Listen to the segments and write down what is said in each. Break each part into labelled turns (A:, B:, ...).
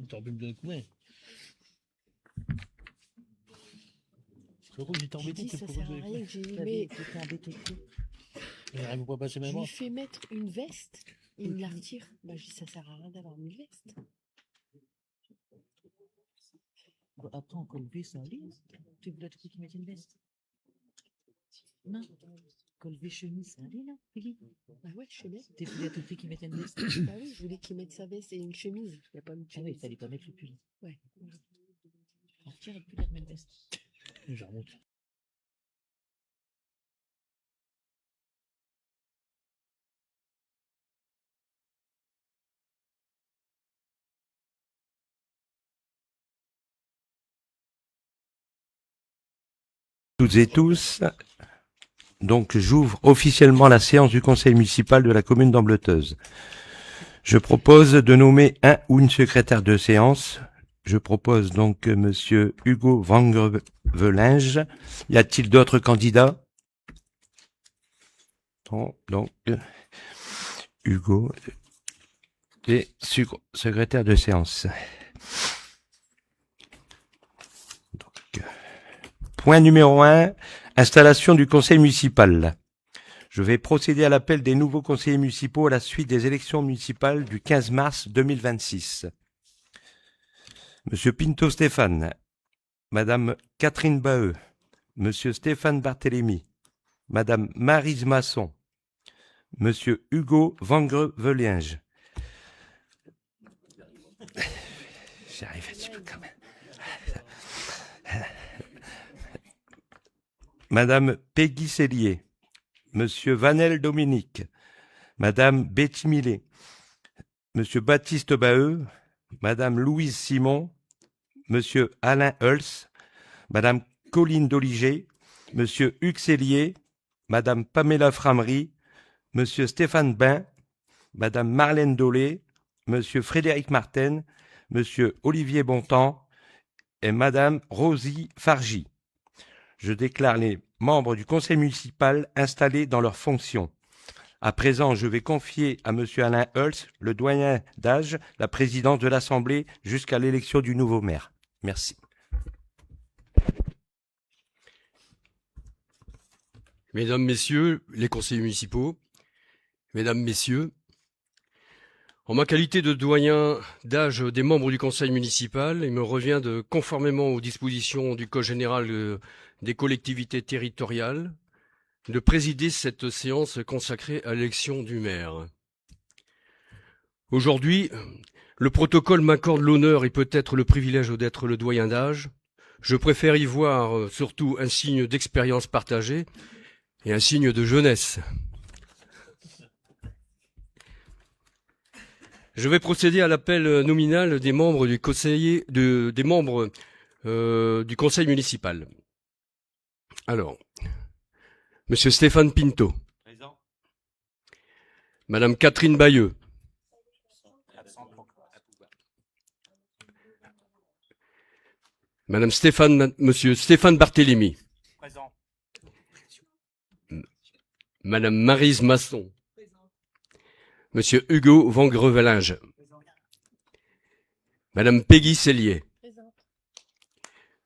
A: T'aurais pu me donner combien? Surtout que j'étais
B: J'ai
A: embêté
B: dit,
A: que
B: ça
A: pour
B: sert à rien que j'ai dit, mais
C: T'étais embêté de quoi?
A: j'arrive pas à passer ma
B: je
A: main.
B: lui fais mettre une veste, il me la retire. Bah, je dis, ça sert à rien d'avoir une veste.
C: Bon, après, en col V, ça allait. Tu voulais tout qui mettait une veste? Non. Col V chemise, ça allait, là, Peggy?
B: Bah ouais, je sais bien.
C: Tu voulais à tout prix qu'il mette une veste?
B: Bah oui, je voulais qu'il mette sa veste et une chemise. Il n'y a pas une
C: Ah oui, il
B: chemise.
C: fallait pas mettre le pull.
B: Ouais.
C: Alors, tiens, elle peut la remettre une veste.
A: Je remonte.
D: Toutes et tous, donc j'ouvre officiellement la séance du conseil municipal de la commune d'Ambleteuse. Je propose de nommer un ou une secrétaire de séance. Je propose donc monsieur Hugo Vangevelinge. Y a-t-il d'autres candidats? Non, donc Hugo est secrétaire de séance. Point numéro 1, installation du conseil municipal. Je vais procéder à l'appel des nouveaux conseillers municipaux à la suite des élections municipales du 15 mars 2026. Monsieur Pinto Stéphane, Madame Catherine Baheux, Monsieur Stéphane Barthélémy, Madame Maryse Masson, Monsieur Hugo Vangevelinge. J'arrive un petit peu quand même. Madame Peggy Sellier, Monsieur Vanel Dominique, Madame Betty Millet, Monsieur Baptiste Baheux, Madame Louise Simon, Monsieur Alain Hulse, Madame Colline Doliger, Monsieur Hugues Sellier, Madame Pamela Framery, Monsieur Stéphane Bain, Madame Marlène Dolé, Monsieur Frédéric Martin, Monsieur Olivier Bontemps et Madame Rosie Fargy. Je déclare les membres du conseil municipal installés dans leurs fonctions. À présent, je vais confier à Monsieur Alain Hulse, le doyen d'âge, la présidence de l'Assemblée jusqu'à l'élection du nouveau maire. Merci.
E: Mesdames, Messieurs, les conseillers municipaux, Mesdames, Messieurs, en ma qualité de doyen d'âge des membres du conseil municipal, il me revient de, conformément aux dispositions du Code général des collectivités territoriales, de présider cette séance consacrée à l'élection du maire. Aujourd'hui, le protocole m'accorde l'honneur et peut-être le privilège d'être le doyen d'âge. Je préfère y voir surtout un signe d'expérience partagée et un signe de jeunesse. Je vais procéder à l'appel nominal des membres du conseil municipal. Alors, Monsieur Stéphane Pinto. Présent. Madame Catherine Bayeux. Monsieur Stéphane Barthélémy. Présent. Madame Maryse Masson. Présent. Monsieur Hugo Vangevelinge. Présent. Madame Peggy Sellier. Présent.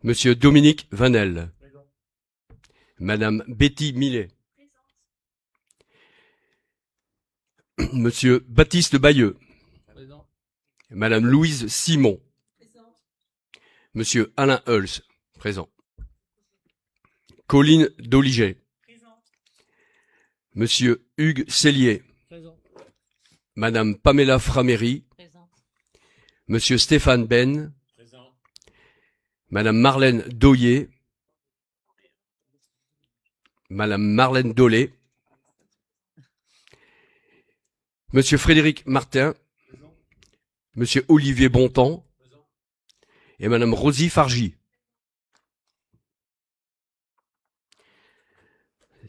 E: Monsieur Dominique Vanel. Présent. Madame Betty Millet. Présent. Monsieur Baptiste Bayeux. Présent. Madame Louise Simon. Présent. Monsieur Alain Hulse. Présent. Colline Doliger. Présent. Monsieur Hugues Sellier. Présent. Madame Pamela Framery. Présent. Monsieur Stéphane Ben. Présent. Madame Marlène Doyer. Madame Marlène Dolé. Monsieur Frédéric Martin. Présent. Monsieur Olivier Bontemps. Présent. Et Madame Rosie Fargy.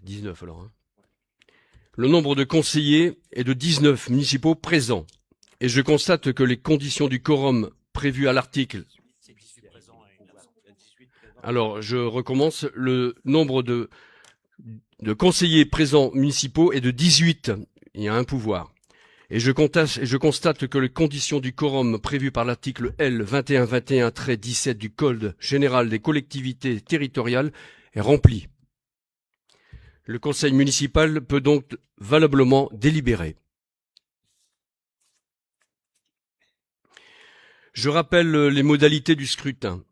E: 19 alors. Hein. Le nombre de conseillers est de 19 municipaux présents. Et je constate que les conditions du quorum prévues à l'article... Alors, je recommence. Le nombre de conseillers présents municipaux est de 18. Il y a un pouvoir. Et je constate que les conditions du quorum prévues par l'article L 2121-17 du Code général des collectivités territoriales est remplie. Le conseil municipal peut donc valablement délibérer. Je rappelle les modalités du scrutin.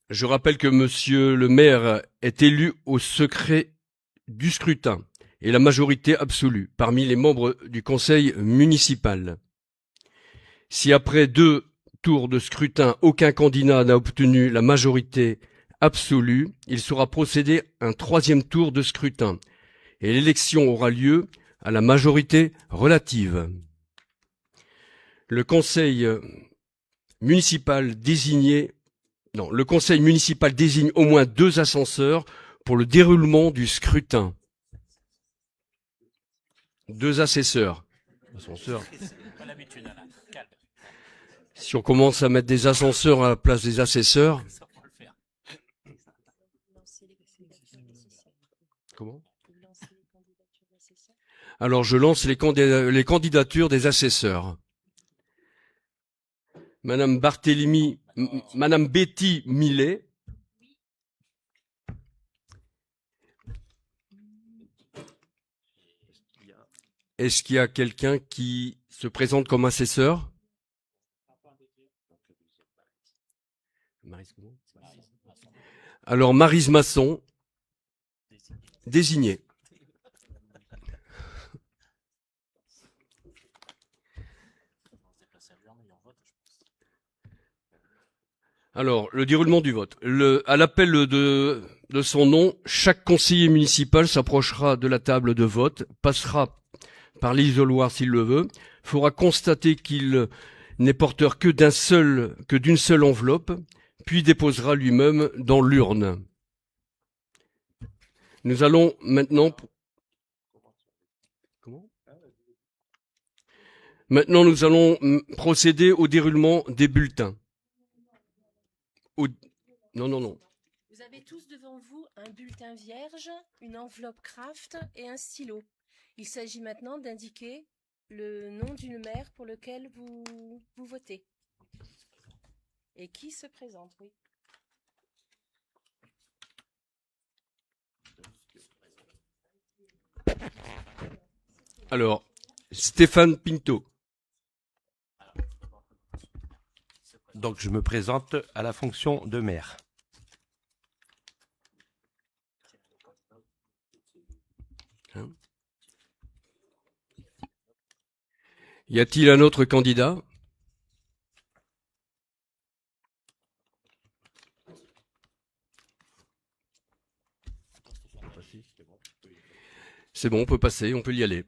E: Je rappelle que monsieur le maire est élu au secret du scrutin et la majorité absolue parmi les membres du conseil municipal. Si après 2 tours de scrutin, aucun candidat n'a obtenu la majorité absolue, il sera procédé à un 3e tour de scrutin et l'élection aura lieu à la majorité relative. Le conseil municipal désigne au moins 2 ascenseurs pour le déroulement du scrutin. 2 assesseurs. Si on commence à mettre des ascenseurs à la place des assesseurs. Comment? Alors je lance les candidatures des assesseurs. Madame Betty Millet. Est-ce qu'il y a quelqu'un qui se présente comme assesseur? Alors Maryse Masson, désignée. Alors, le déroulement du vote. À l'appel de son nom, chaque conseiller municipal s'approchera de la table de vote, passera par l'isoloir s'il le veut, fera constater qu'il n'est porteur que d'une seule enveloppe, puis déposera lui-même dans l'urne. Nous allons maintenant... Maintenant, nous allons procéder au déroulement des bulletins. Non.
B: Vous avez tous devant vous un bulletin vierge, une enveloppe Kraft et un stylo. Il s'agit maintenant d'indiquer le nom du maire pour lequel vous votez. Et qui se présente, oui.
E: Alors, Stéphane Pinto.
D: Donc je me présente à la fonction de maire.
E: Y a-t-il un autre candidat? C'est bon, on peut passer, on peut y aller.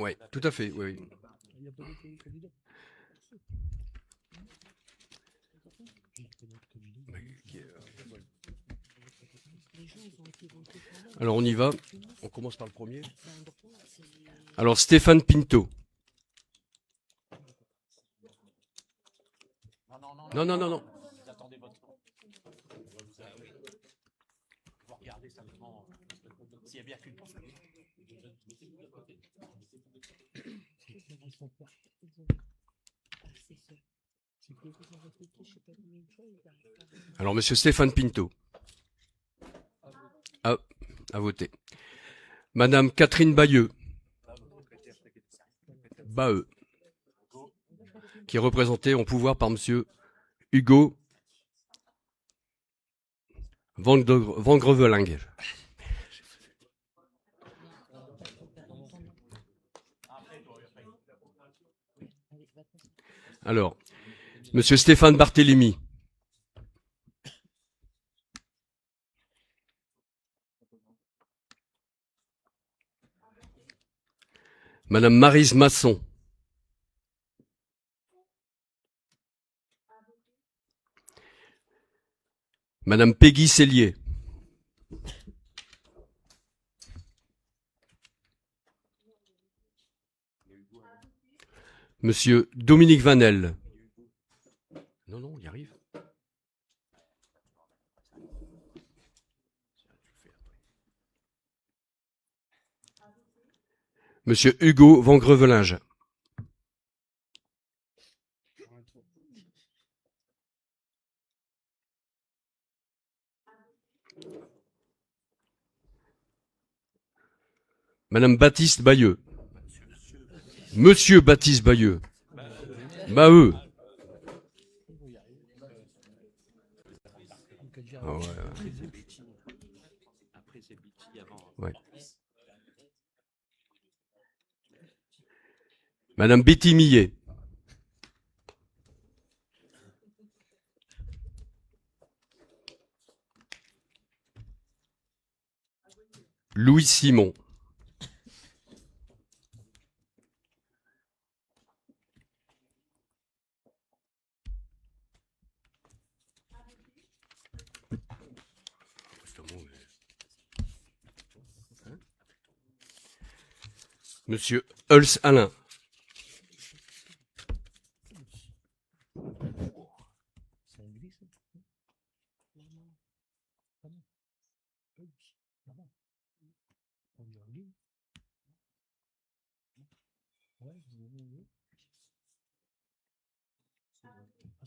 E: Oui, tout à fait, oui. Alors on y va. On commence par le premier. Alors Stéphane Pinto. Non.
A: Attendez votre tour. Vous regardez simplement s'il y a bien qu'une personne.
E: Alors monsieur Stéphane Pinto. À voter. Madame Catherine Bayeux. Qui est représentée en pouvoir par monsieur Hugo Van Greveling. Alors, monsieur Stéphane Barthélemy. Madame Maryse Masson. Madame Peggy Sellier. Monsieur Dominique Vanel. Non, on y arrive. Monsieur Hugo Van Grevelinge. Madame Baptiste Bayeux. Monsieur Baptiste Bayeux. Maheu. Ah ouais.
A: Après, c'est Betty avant.
E: Ouais. Madame Betty Millet. Louis Simon. Monsieur Hulse Alain.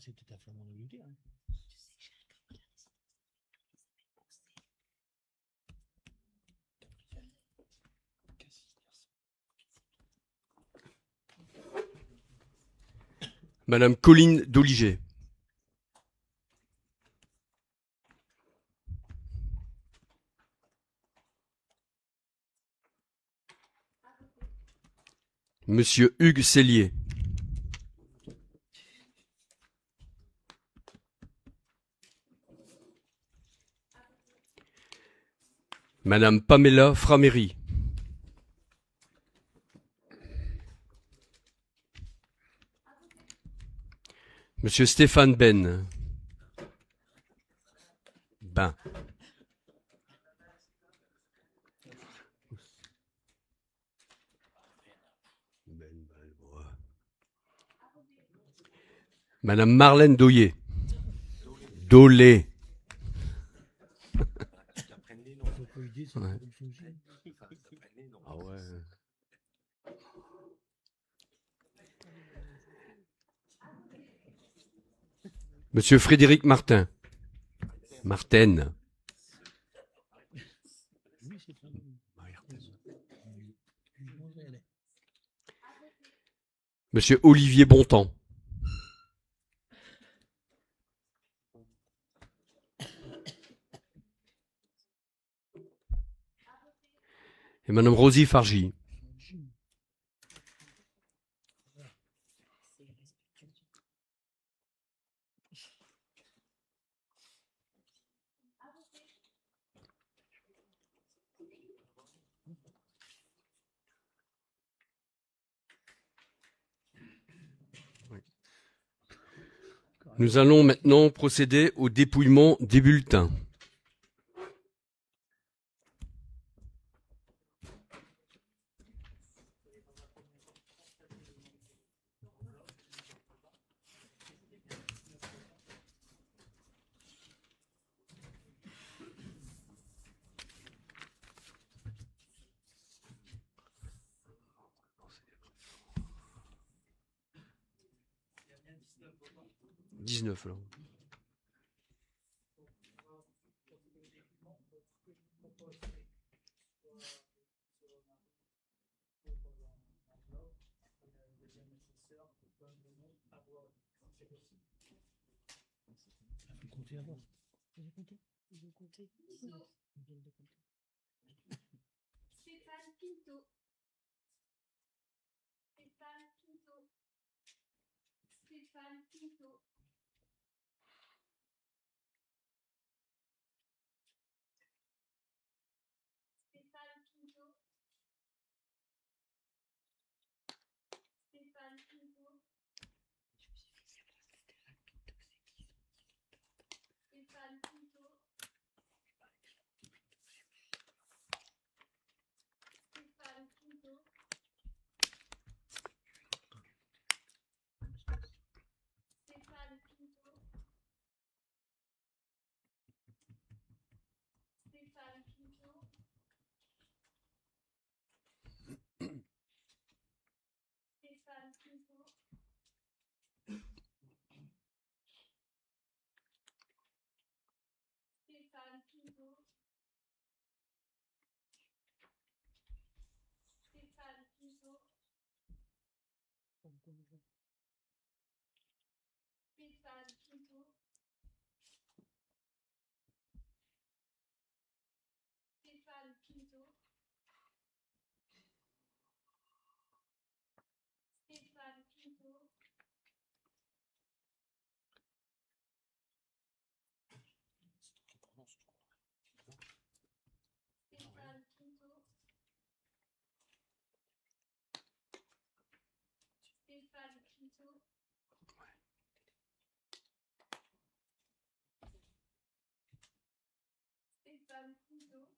A: C'était un flamand de l'UD, hein.
E: Madame Colline Doliger. Monsieur Hugues Cellier. Madame Pamela Framéry. Monsieur Stéphane Ben. Ben. Madame Marlène Doyer. Dolé. Ouais. Ah ouais. Monsieur Frédéric Martin. Martin. Monsieur Olivier Bontemps. Et Madame Rosie Fargy. Nous allons maintenant procéder au dépouillement des bulletins. « 19 là.
F: Stéphane Pinto. Stéphane Pinto. Stéphane Pinto. Stéphane Pinto. Stéphane Pinto. Stéphane Pinto. Stéphane Stéphane Pinto.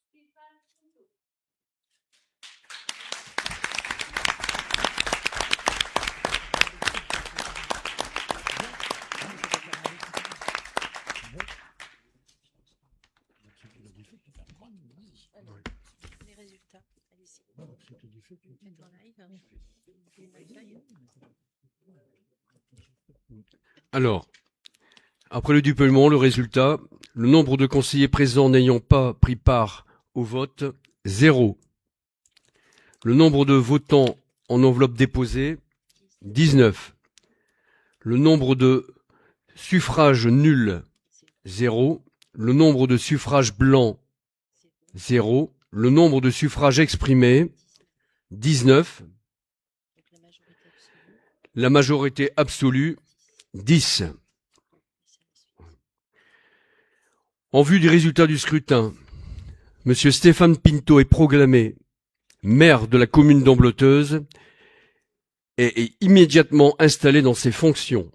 F: Stéphane Pinto.
B: Les résultats, allez-y. Faites en live.
E: Alors, après le duplement, le résultat, le nombre de conseillers présents n'ayant pas pris part au vote, 0. Le nombre de votants en enveloppe déposée, 19. Le nombre de suffrages nuls, 0. Le nombre de suffrages blancs, 0. Le nombre de suffrages exprimés, 19. La majorité absolue, 10. En vue des résultats du scrutin, Monsieur Stéphane Pinto est proclamé maire de la commune d'Ambleteuse et est immédiatement installé dans ses fonctions.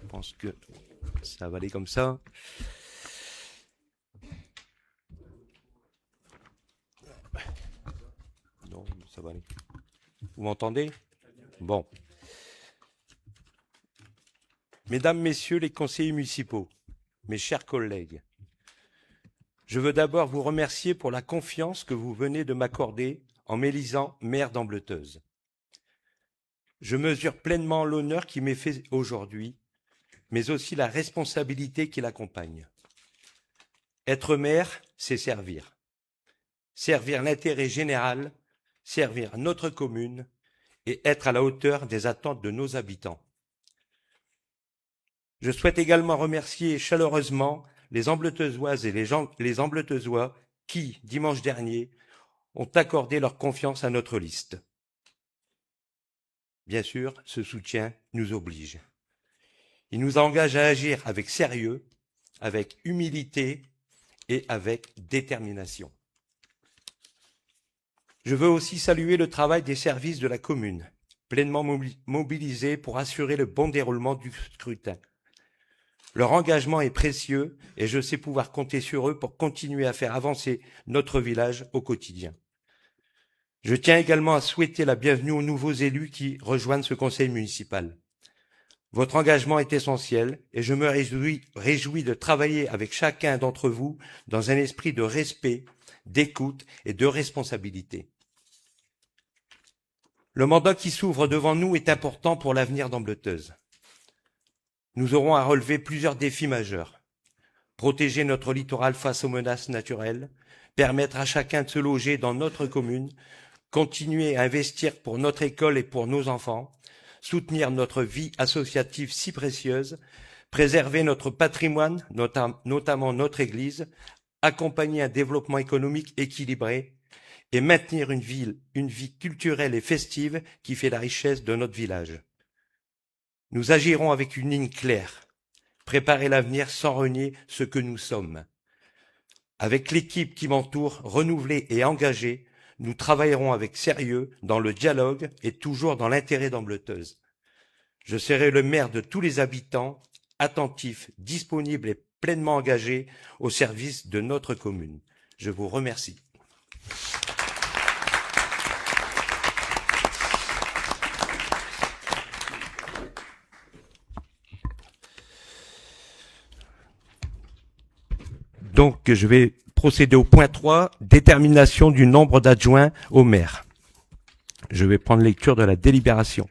D: Je pense que ça va aller comme ça. Non, ça va aller. Vous m'entendez? Bon. Mesdames, Messieurs les conseillers municipaux, mes chers collègues, je veux d'abord vous remercier pour la confiance que vous venez de m'accorder en m'élisant maire d'Ambleteuse. Je mesure pleinement l'honneur qui m'est fait aujourd'hui, mais aussi la responsabilité qui l'accompagne. Être maire, c'est servir. Servir l'intérêt général, servir notre commune et être à la hauteur des attentes de nos habitants. Je souhaite également remercier chaleureusement les Ambleteusoises et les Ambleteusois qui, dimanche dernier, ont accordé leur confiance à notre liste. Bien sûr, ce soutien nous oblige. Il nous engage à agir avec sérieux, avec humilité et avec détermination. Je veux aussi saluer le travail des services de la commune, pleinement mobilisés pour assurer le bon déroulement du scrutin. Leur engagement est précieux et je sais pouvoir compter sur eux pour continuer à faire avancer notre village au quotidien. Je tiens également à souhaiter la bienvenue aux nouveaux élus qui rejoignent ce conseil municipal. Votre engagement est essentiel et je me réjouis de travailler avec chacun d'entre vous dans un esprit de respect, d'écoute et de responsabilité. Le mandat qui s'ouvre devant nous est important pour l'avenir d'Ambleteuse. Nous aurons à relever plusieurs défis majeurs. Protéger notre littoral face aux menaces naturelles, permettre à chacun de se loger dans notre commune, continuer à investir pour notre école et pour nos enfants, soutenir notre vie associative si précieuse, préserver notre patrimoine, notamment notre Église, accompagner un développement économique équilibré et maintenir une vie culturelle et festive qui fait la richesse de notre village. Nous agirons avec une ligne claire, préparer l'avenir sans renier ce que nous sommes. Avec l'équipe qui m'entoure, renouvelée et engagée, nous travaillerons avec sérieux dans le dialogue et toujours dans l'intérêt d'Ambleteuse. Je serai le maire de tous les habitants, attentif, disponible et pleinement engagé au service de notre commune. Je vous remercie. Donc, je vais procéder au point 3, détermination du nombre d'adjoints au maire. Je vais prendre lecture de la délibération.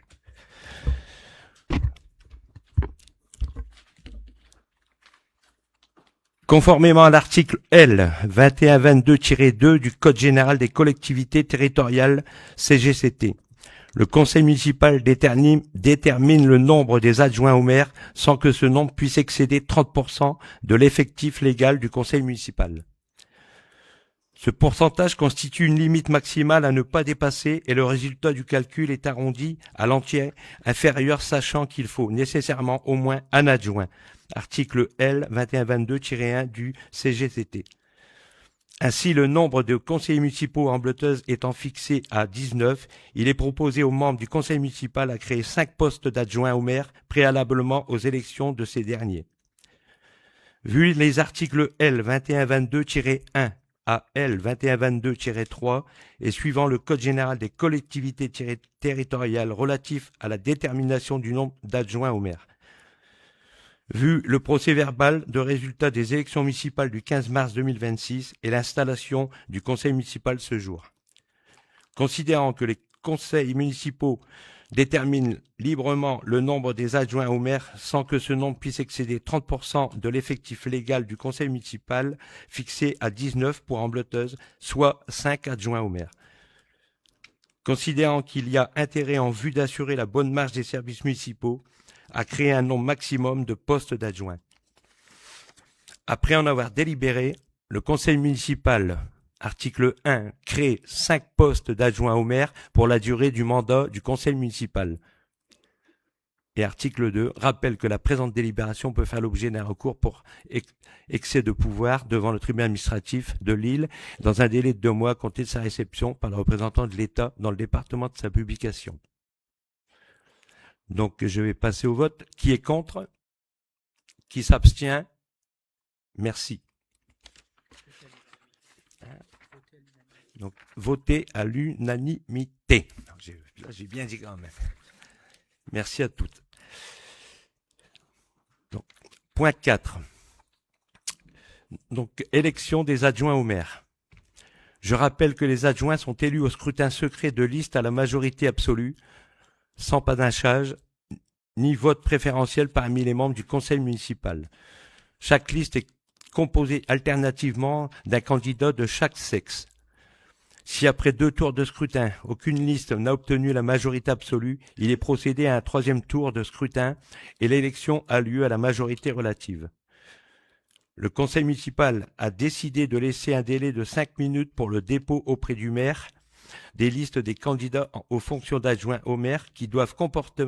D: Conformément à l'article L. 2122-2 du Code général des collectivités territoriales CGCT, le conseil municipal détermine le nombre des adjoints au maire sans que ce nombre puisse excéder 30% de l'effectif légal du conseil municipal. Ce pourcentage constitue une limite maximale à ne pas dépasser et le résultat du calcul est arrondi à l'entier inférieur, sachant qu'il faut nécessairement au moins un adjoint. Article L. 2122-1 du CGCT. Ainsi, le nombre de conseillers municipaux en Bleuteuse étant fixé à 19, il est proposé aux membres du conseil municipal à créer 5 postes d'adjoints au maire préalablement aux élections de ces derniers. Vu les articles L. 2122-1 à L. 2122-3 et suivant le Code général des collectivités territoriales relatif à la détermination du nombre d'adjoints au maire. Vu le procès-verbal de résultat des élections municipales du 15 mars 2026 et l'installation du conseil municipal ce jour. Considérant que les conseils municipaux déterminent librement le nombre des adjoints au maire sans que ce nombre puisse excéder 30% de l'effectif légal du conseil municipal fixé à 19 pour Ambleteuse, soit 5 adjoints au maire. Considérant qu'il y a intérêt en vue d'assurer la bonne marche des services municipaux, à créer un nombre maximum de postes d'adjoints. Après en avoir délibéré, le conseil municipal, article 1, crée 5 postes d'adjoints au maire pour la durée du mandat du conseil municipal. Et article 2, rappelle que la présente délibération peut faire l'objet d'un recours pour excès de pouvoir devant le tribunal administratif de Lille dans un délai de 2 mois compté de sa réception par le représentant de l'État dans le département de sa publication. Donc, je vais passer au vote. Qui est contre? Qui s'abstient? Merci. Donc, voter à l'unanimité. Là, j'ai bien dit quand même. Merci à toutes. Donc, point 4. Donc, élection des adjoints au maire. Je rappelle que les adjoints sont élus au scrutin secret de liste à la majorité absolue, sans panachage, ni vote préférentiel parmi les membres du conseil municipal. Chaque liste est composée alternativement d'un candidat de chaque sexe. Si après 2 tours de scrutin, aucune liste n'a obtenu la majorité absolue, il est procédé à un 3e tour de scrutin et l'élection a lieu à la majorité relative. Le conseil municipal a décidé de laisser un délai de 5 minutes pour le dépôt auprès du maire des listes des candidats aux fonctions d'adjoint au maire qui doivent comporter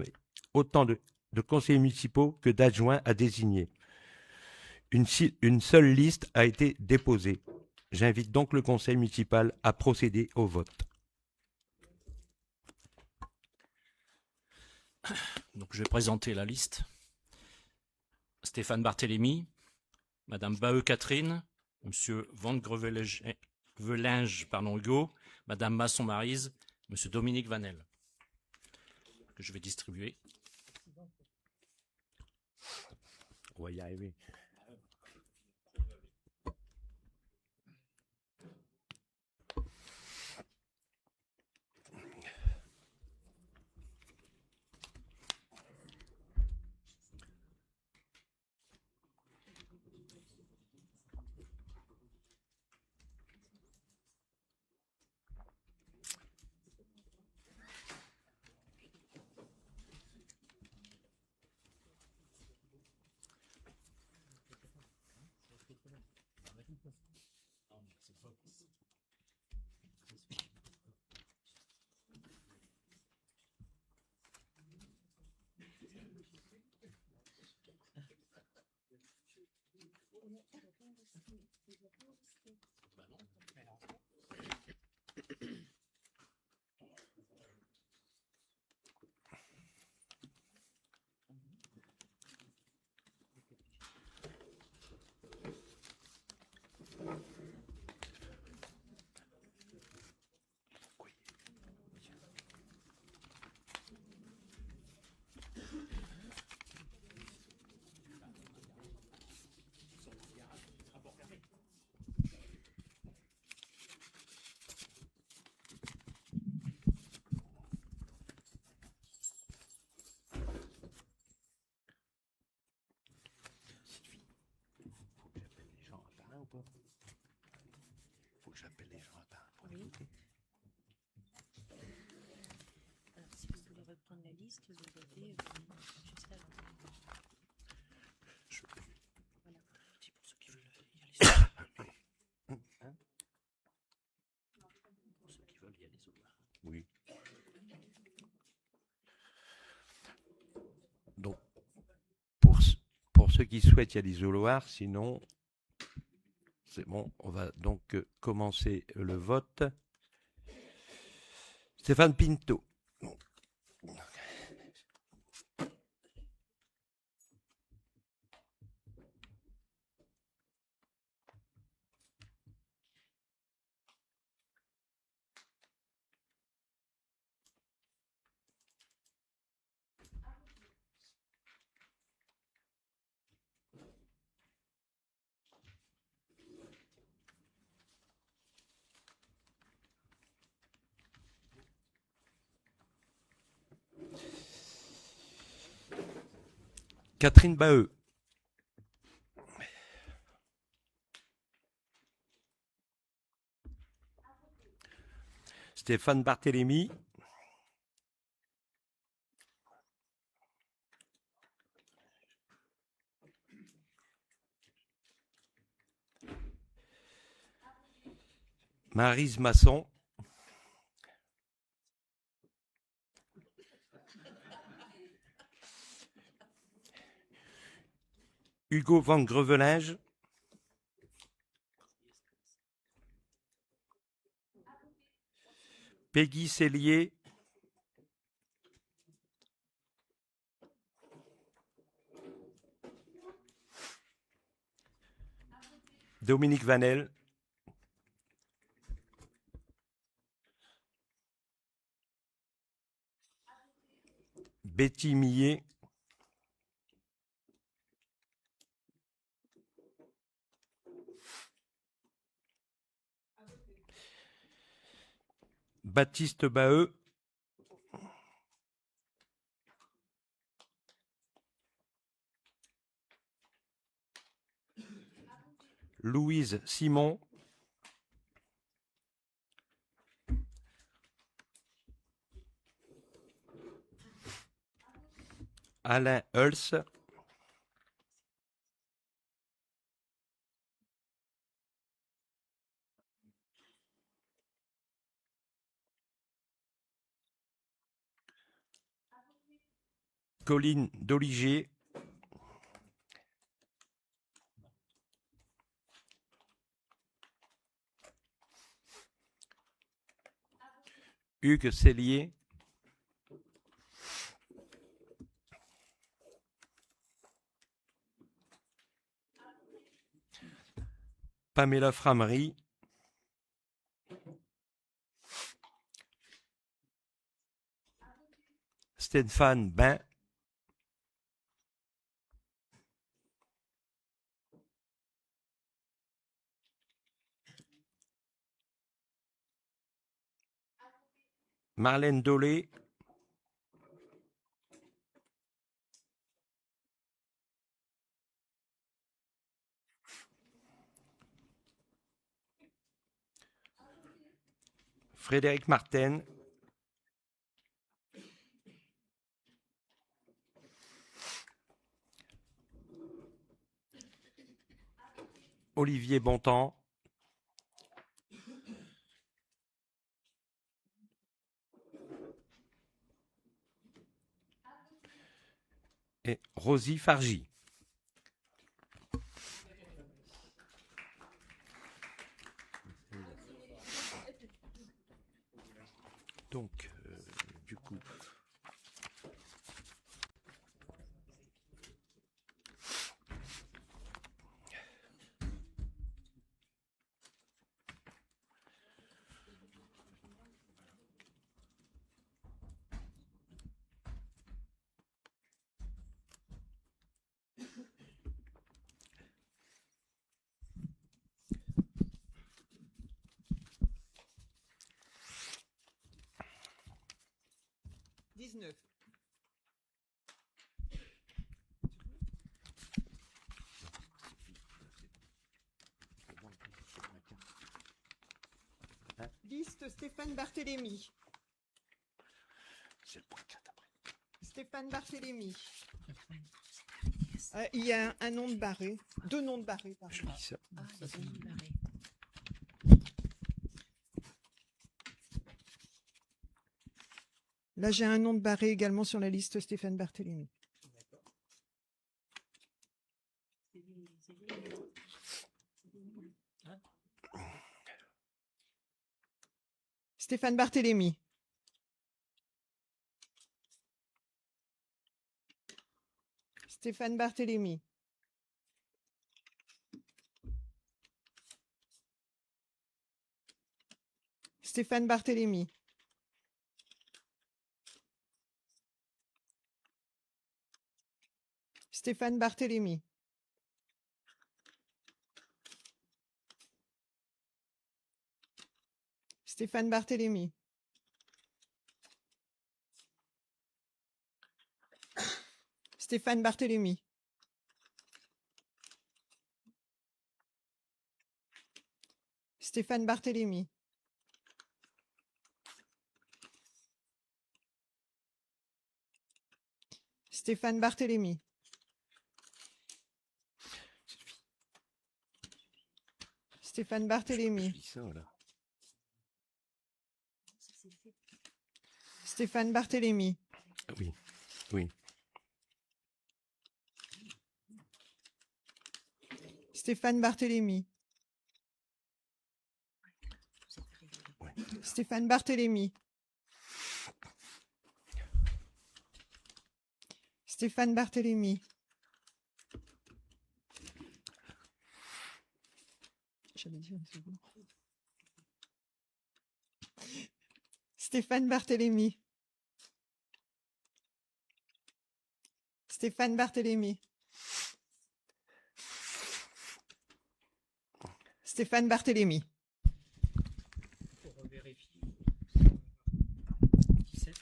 D: autant de conseillers municipaux que d'adjoints à désigner. Une seule liste a été déposée. J'invite donc le conseil municipal à procéder au vote.
A: Donc, je vais présenter la liste. Stéphane Barthélémy, Madame Baheu Catherine, Monsieur Van Grevelinge Hugo, Madame Masson-Maryse, Monsieur Dominique Vanel, que je vais distribuer.
D: On va y arriver. Faut que j'appelle les gens à part pour
C: Oui.
D: l'écouter.
C: Alors, si vous voulez reprendre la liste, vous votez juste avant.
D: Je-
C: Voilà.
D: C'est pour ceux qui veulent y aller. Hein?
A: Pour ceux qui veulent y aller ce soir.
D: Oui. Donc, pour ceux qui souhaitent, il y a l'isoloir. Sinon, c'est bon. On va donc commencer le vote. Stéphane Pinto. Bon. Catherine Baheux. Stéphane Barthélémy. Maryse Masson. Hugo Van Grevelinge. Peggy Sellier. Dominique Vanel. Betty Millet. Baptiste Baheux. Louise Simon. Alain Hulse. Colline Doliger. Hugues Sellier. Pamela Framery. Stéphane Bain. Marlène Dolé. Frédéric Martin. Olivier Bontemps. Et Rosie Fargy. Donc, du coup,
G: liste Stéphane Barthélémy.
D: C'est le point 4 après.
G: Stéphane Barthélémy. Il y a un nom de barré. 2 noms de barré, pardon.
D: Je lis ça.
B: Ah, les zones barrées.
G: Là, j'ai un nom de barré également sur la liste Stéphane Barthélémy. Stéphane Barthélémy. Stéphane Barthélémy. Stéphane Barthélémy. Stéphane Barthélémy. Stéphane Barthélémy. Stéphane Barthélémy. Stéphane Barthélémy. Stéphane Barthélémy. Stéphane Barthélémy.
D: Je lis ça, voilà.
G: Stéphane Barthélémy.
D: Oui, oui.
G: Stéphane Barthélémy. Stéphane Barthélémy. Stéphane Barthélémy. J'avais dit, c'est bon. Stéphane Barthélémy. Stéphane Barthélémy. Stéphane Barthélémy.
H: Pour vérifier. 17.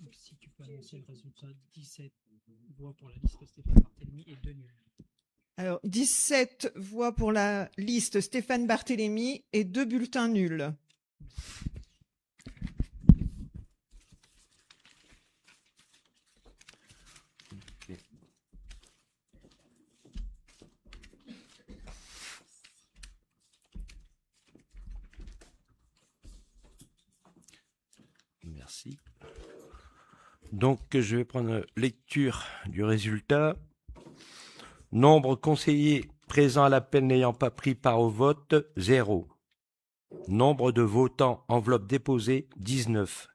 H: Donc, si tu peux annoncer le résultat, 17 voix pour la liste Stéphane Barthélémy et 2 nuls.
G: Alors, 17 voix pour la liste Stéphane Barthélémy et 2 bulletins nuls.
D: Ok. Merci. Donc, je vais prendre lecture du résultat. Nombre conseillers présents à l'appel n'ayant pas pris part au vote, 0. Nombre de votants, enveloppe déposée, 19.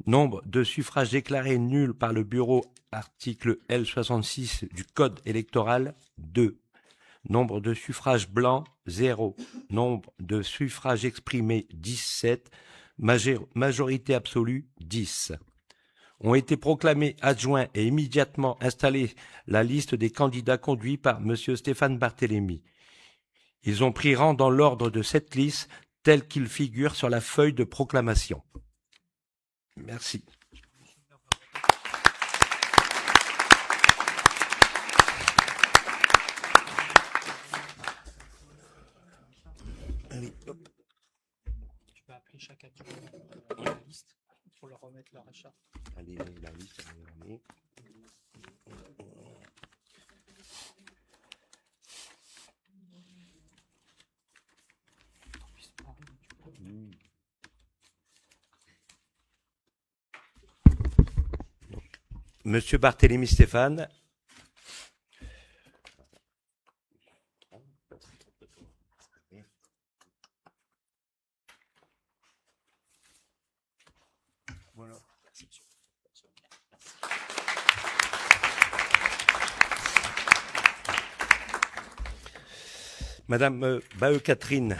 D: Nombre de suffrages déclarés nuls par le bureau, article L66 du Code électoral, 2. Nombre de suffrages blancs, 0. Nombre de suffrages exprimés, 17. Majorité absolue, 10. Ont été proclamés adjoints et immédiatement installés la liste des candidats conduits par M. Stéphane Barthélémy. Ils ont pris rang dans l'ordre de cette liste tel qu'il figure sur la feuille de proclamation. Merci. Allez, hop.
H: Tu peux appeler chaque adjoint de la liste pour leur remettre leur achat.
D: Allez, la liste, allez. Monsieur Barthélémy Stéphane. Voilà. Madame Baheu Catherine,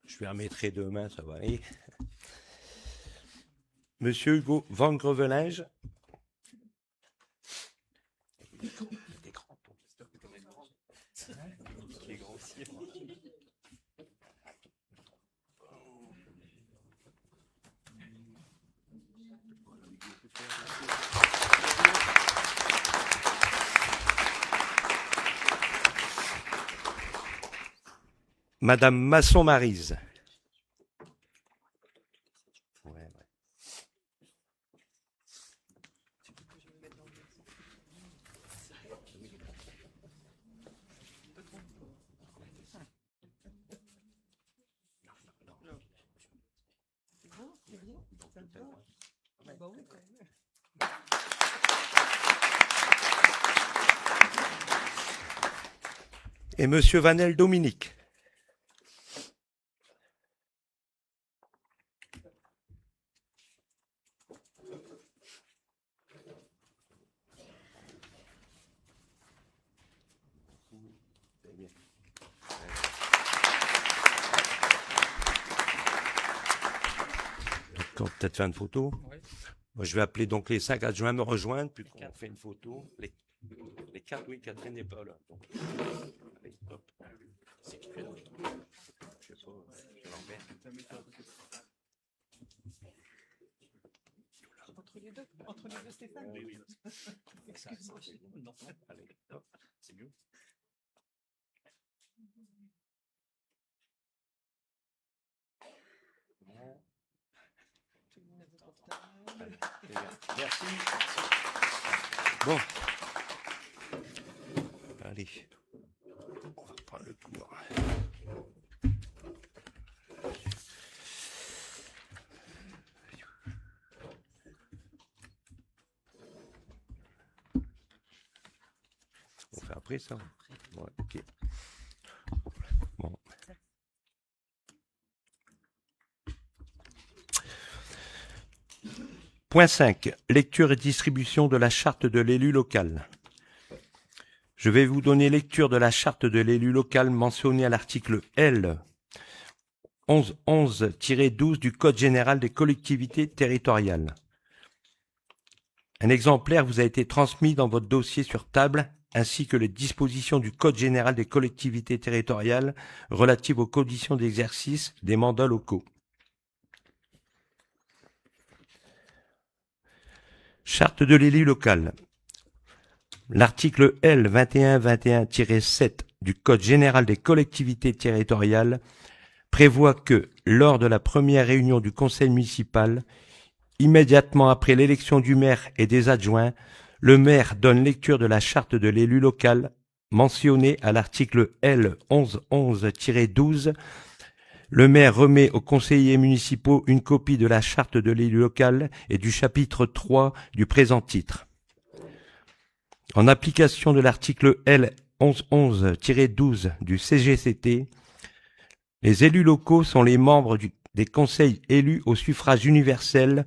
D: je lui remettrai demain, ça va aller. Monsieur Hugo Van Grevelinge. Madame Masson-Maryse. Et Monsieur Vanel Dominique. On va peut-être faire une photo. Moi, je vais appeler donc les 5 adjoints à me rejoindre, puis on fait une photo. Les 4, oui, Catherine n'est pas là. Donc, allez, hop. C'est qui fait l'autre? Je sais pas, je l'emmène.
G: Entre les deux, Stéphane.
D: Oui, oui.
G: Excuse-moi.
D: Non, allez, hop, c'est mieux. Merci. Bon. Allez. On va prendre le tour. On fait après ça. Ouais, ok. Bon. Point 5. Lecture et distribution de la charte de l'élu local. Je vais vous donner lecture de la charte de l'élu local mentionnée à l'article L. 1111-12 du Code général des collectivités territoriales. Un exemplaire vous a été transmis dans votre dossier sur table, ainsi que les dispositions du Code général des collectivités territoriales relatives aux conditions d'exercice des mandats locaux. Charte de l'élu local. L'article L 2121-7 du Code général des collectivités territoriales prévoit que, lors de la première réunion du conseil municipal, immédiatement après l'élection du maire et des adjoints, le maire donne lecture de la charte de l'élu local mentionnée à l'article L 1111-12. Le maire remet aux conseillers municipaux une copie de la charte de l'élu local et du chapitre 3 du présent titre. En application de l'article L 1111-12 du CGCT, les élus locaux sont les membres des conseils élus au suffrage universel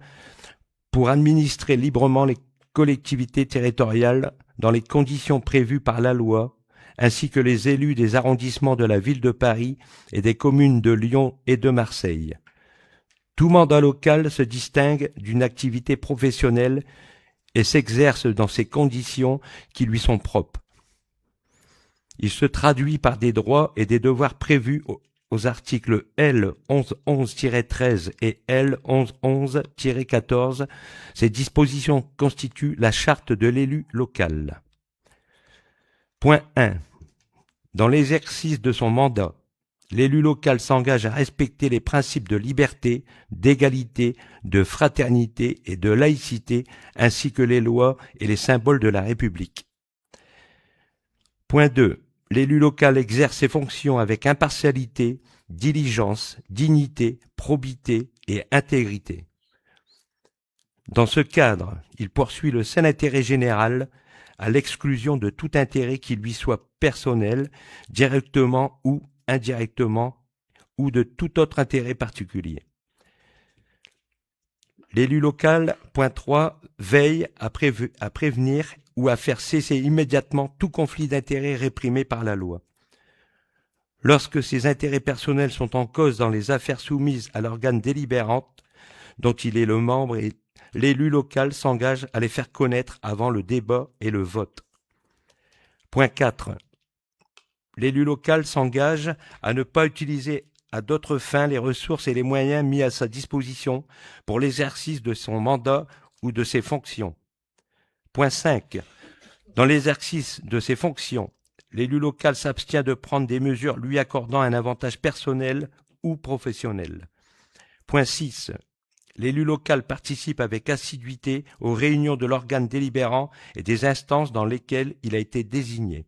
D: pour administrer librement les collectivités territoriales dans les conditions prévues par la loi, ainsi que les élus des arrondissements de la ville de Paris et des communes de Lyon et de Marseille. Tout mandat local se distingue d'une activité professionnelle et s'exerce dans ces conditions qui lui sont propres. Il se traduit par des droits et des devoirs prévus aux articles L 1111-13 et L 1111-14. Ces dispositions constituent la charte de l'élu local. Point 1. Dans l'exercice de son mandat, l'élu local s'engage à respecter les principes de liberté, d'égalité, de fraternité et de laïcité, ainsi que les lois et les symboles de la République. Point 2. L'élu local exerce ses fonctions avec impartialité, diligence, dignité, probité et intégrité. Dans ce cadre, il poursuit le sain intérêt général à l'exclusion de tout intérêt qui lui soit personnel, directement ou indirectement, ou de tout autre intérêt particulier. L'élu local, point 3, veille à prévenir ou à faire cesser immédiatement tout conflit d'intérêts réprimé par la loi. Lorsque ses intérêts personnels sont en cause dans les affaires soumises à l'organe délibérant dont il est le membre, l'élu local s'engage à les faire connaître avant le débat et le vote. Point 4. L'élu local s'engage à ne pas utiliser à d'autres fins les ressources et les moyens mis à sa disposition pour l'exercice de son mandat ou de ses fonctions. Point 5. Dans l'exercice de ses fonctions, l'élu local s'abstient de prendre des mesures lui accordant un avantage personnel ou professionnel. Point 6. L'élu local participe avec assiduité aux réunions de l'organe délibérant et des instances dans lesquelles il a été désigné.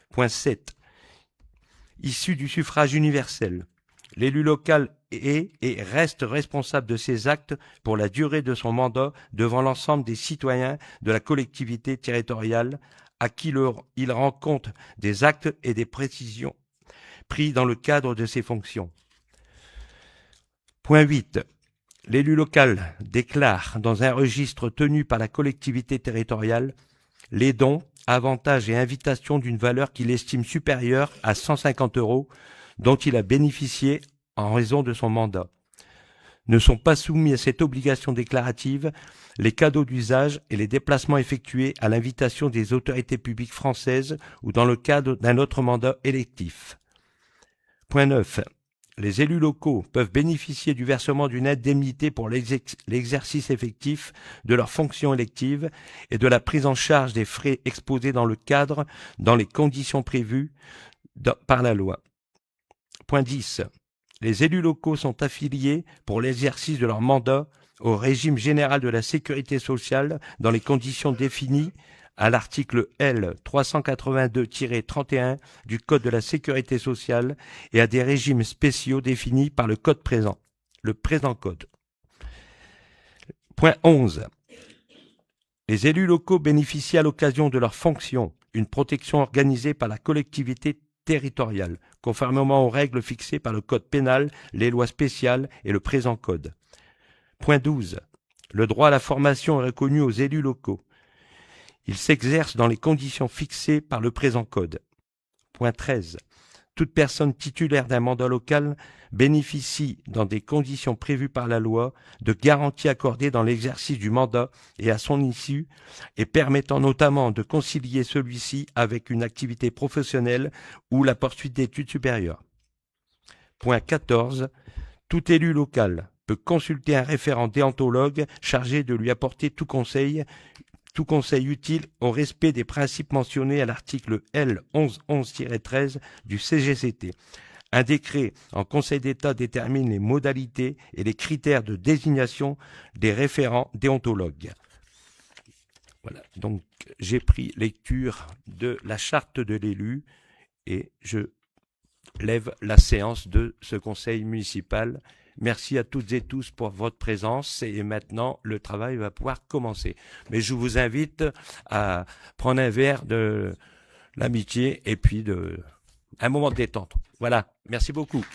D: Point 7. Issu du suffrage universel, l'élu local est et reste responsable de ses actes pour la durée de son mandat devant l'ensemble des citoyens de la collectivité territoriale à qui il rend compte des actes et des précisions pris dans le cadre de ses fonctions. Point 8. L'élu local déclare dans un registre tenu par la collectivité territoriale les dons, avantages et invitations d'une valeur qu'il estime supérieure à 150 € dont il a bénéficié en raison de son mandat. Ne sont pas soumis à cette obligation déclarative les cadeaux d'usage et les déplacements effectués à l'invitation des autorités publiques françaises ou dans le cadre d'un autre mandat électif. Point 9. Les élus locaux peuvent bénéficier du versement d'une indemnité pour l'exercice effectif de leurs fonctions électives et de la prise en charge des frais exposés dans le cadre, dans les conditions prévues par la loi. Point 10. Les élus locaux sont affiliés pour l'exercice de leur mandat au régime général de la sécurité sociale dans les conditions définies à l'article L. 382-31 du Code de la sécurité sociale et à des régimes spéciaux définis par le présent Code. Point 11. Les élus locaux bénéficient à l'occasion de leurs fonctions une protection organisée par la collectivité territoriale, conformément aux règles fixées par le Code pénal, les lois spéciales et le présent Code. Point 12. Le droit à la formation est reconnu aux élus locaux. Il s'exerce dans les conditions fixées par le présent Code. Point 13. Toute personne titulaire d'un mandat local bénéficie, dans des conditions prévues par la loi, de garanties accordées dans l'exercice du mandat et à son issue, et permettant notamment de concilier celui-ci avec une activité professionnelle ou la poursuite d'études supérieures. Point 14. Tout élu local peut consulter un référent déontologue chargé de lui apporter tout conseil utile au respect des principes mentionnés à l'article L. 1111-13 du CGCT. Un décret en Conseil d'État détermine les modalités et les critères de désignation des référents déontologues. Voilà, donc j'ai pris lecture de la charte de l'élu et je lève la séance de ce conseil municipal. Merci à toutes et tous pour votre présence et maintenant le travail va pouvoir commencer. Mais je vous invite à prendre un verre de l'amitié et puis un moment de détente. Voilà, merci beaucoup.